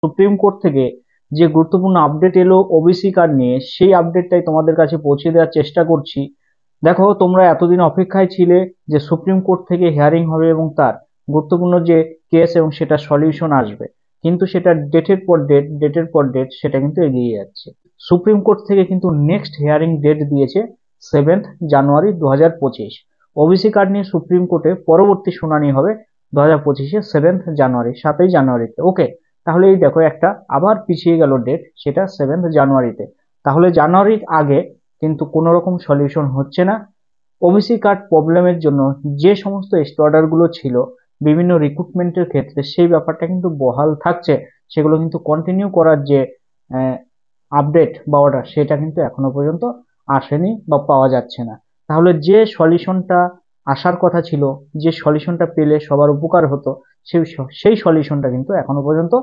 Supreme court থেকে যে গুরুত্বপূর্ণ আপডেট এলো ওবিসি কার্ড নিয়ে, সেই আপডেটটাই তোমাদের কাছে পৌঁছে দেওয়ার চেষ্টা করছি। দেখো, তোমরা এতদিন অপেক্ষায় ছিলে যে সুপ্রিম কোর্ট থেকে হিয়ারিং হবে এবং তার গুরুত্বপূর্ণ যে কেস এবং সেটা সলিউশন আসবে, কিন্তু সেটা ডেটের পর ডেট সেটা কিন্তু এগিয়ে যাচ্ছে। সুপ্রিম কোর্ট থেকে কিন্তু নেক্সট হিয়ারিং ডেট দিয়েছে 7 জানুয়ারি 2025। ওবিসি কার্ড নিয়ে সুপ্রিম কোর্টে পরবর্তী শুনানি হবে 2025-এ 7 জানুয়ারি, 7 জানুয়ারিতে। ওকে, তাহলে এই দেখো একটা আবার পিছিয়ে গেল ডেট, সেটা 7 জানুয়ারিতে। তাহলে জানুয়ারির আগে কিন্তু কোনো রকম সলিউশন হচ্ছে না। ওবিসি কার্ড প্রবলেমের জন্য যে সমস্ত স্টে অর্ডার গুলো ছিল বিভিন্ন রিক্রুটমেন্টের ক্ষেত্রে, সেই ব্যাপারটা কিন্তু বহাল থাকছে। সেগুলো কিন্তু কন্টিনিউ করার যে আপডেট বা অর্ডার, সেটা কিন্তু এখনো পর্যন্ত আসেনি বা পাওয়া যাচ্ছে না। তাহলে যে সলিউশনটা আসার কথা ছিল, যে সলিউশনটা পেলে সবার উপকার হতো, সেই সলিউশনটা কিন্তু এখনো পর্যন্ত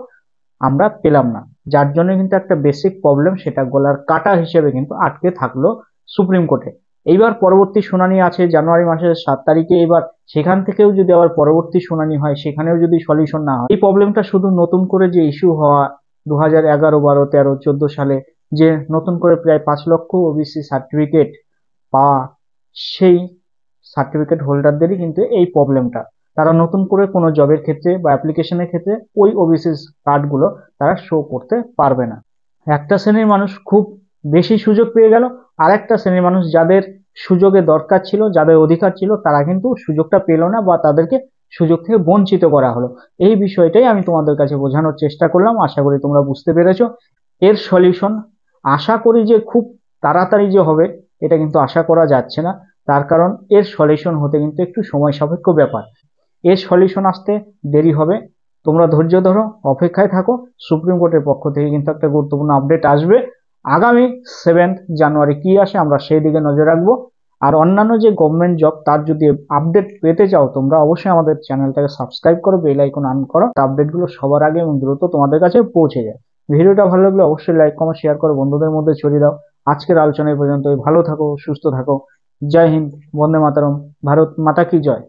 আমরা পেলাম না। যার জন্য কিন্তু একটা বেসিক প্রবলেম, সেটা গলার কাটা হিসেবে কিন্তু আটকে থাকলো সুপ্রিম কোর্টে। এইবার পরবর্তী শুনানি আছে জানুয়ারি মাসের 7 তারিখে। এবার সেখান থেকেও যদি আবার পরবর্তী শুনানি হয়, সেখানেও যদি সলিউশন না হয়, এই প্রবলেমটা শুধু নতুন করে যে ইস্যু হওয়া 2011, 12, 13, 14 সালে যে নতুন করে প্রায় 5 লক্ষ ওবিসি সার্টিফিকেট পাওয়া, সেই সার্টিফিকেট হোল্ডারদেরই কিন্তু এই প্রবলেমটা। তারা নতুন করে কোনো জবের ক্ষেত্রে বা অ্যাপ্লিকেশনের ক্ষেত্রে ওই ওবিসি কার্ডগুলো তারা শো করতে পারবে না। একটা শ্রেণীর মানুষ খুব বেশি সুযোগ পেয়ে গেল, আর একটা শ্রেণীর মানুষ যাদের সুযোগের দরকার ছিল, যাদের অধিকার ছিল, তারা কিন্তু সুযোগটা পেল না বা তাদেরকে সুযোগ থেকে বঞ্চিত করা হলো। এই বিষয়টাই আমি তোমাদের কাছে বোঝানোর চেষ্টা করলাম। আশা করি তোমরা বুঝতে পেরেছো। এর সলিউশন আশা করি যে খুব তাড়াতাড়ি যে হবে, এটা কিন্তু আশা করা যাচ্ছে না। তার কারণ এর সলিউশন হতে কিন্তু একটু সময় সাপেক্ষ ব্যাপার। এর সলিউশন আসতে দেরি হবে। তোমরা ধৈর্য ধরো, অপেক্ষায় থাকো। সুপ্রিম কোর্টের পক্ষ থেকে কিন্তু একটা গুরুত্বপূর্ণ আপডেট আসবে আগামী 7 জানুয়ারি। কি আসে আমরা সেই দিকে নজর রাখবো। আর অন্যান্য যে গভর্নমেন্ট জব, তার যদি আপডেট পেতে চাও, তোমরা অবশ্যই আমাদের চ্যানেলটাকে সাবস্ক্রাইব করো, বেল আইকন অন করো, আপডেটগুলো সবার আগে এবং দ্রুত তোমাদের কাছে পৌঁছে যায়। ভিডিওটা ভালো লাগলে অবশ্যই লাইক, কমেন্ট, শেয়ার করো, বন্ধুদের মধ্যে ছড়িয়ে দাও। আজকের আলোচনা এই পর্যন্তই। ভালো থাকো, সুস্থ থাকো। জয় হিন্দ, বন্দে মাতরম, ভারত মাতা কি জয়।